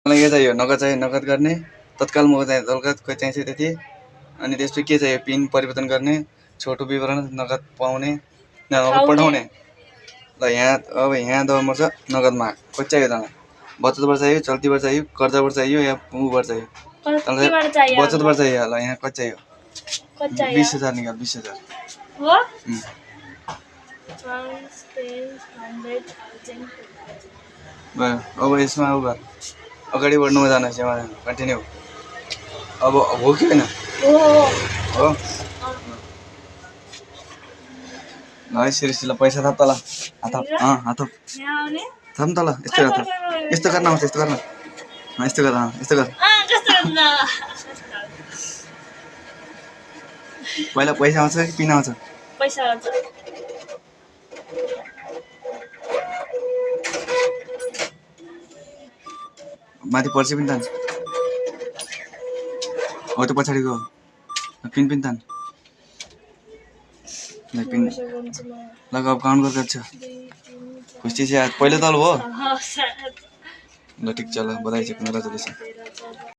मलाई यो चाहियो, नगद चाहियो, नगद गर्ने तत्काल म चाहिँ नगदको चाहिन्छ त्यति। अनि त्यसपछि के चाहियो, पिन परिवर्तन गर्ने, छोटो विवरण, नगद पाउने, नगद पठाउने। ल यहाँ अब यहाँ दबाउनु पर्छ नगदमा। कति चाहियो तँलाई? बचतबाट चाहियो, चल्तीबाट चाहियो, कर्जाबाट चाहियो या ऊबाट चाहियो? बचतबाट चाहियो। ल यहाँ कति चाहियो? 20,000 निकाल, 20,000 हो। भयो। अब यसमा अब अगाडि बढ्नुमा जानुहोस्, यहाँ कन्टिन्यू। अब हो कि होइन? हो। ल है सिरिसलाई पैसा थाप तल, हात हात थाप तल। यस्तो गर, यस्तो गर्न आउँछ, यस्तो गर्न, यस्तो गर, यस्तो गर। पहिला पैसा आउँछ कि पिन आउँछ? पैसा आउँछ। माथि पर्सि पनि तान। हो त्यो पछाडिको पिन पनि तान। पिन लग अब काउन्ट गरेर छ। खुसी छ आज पहिलो तल हो। ल ठिक छ, ल बधाई छ, कङ्ग्रेचुलेसन।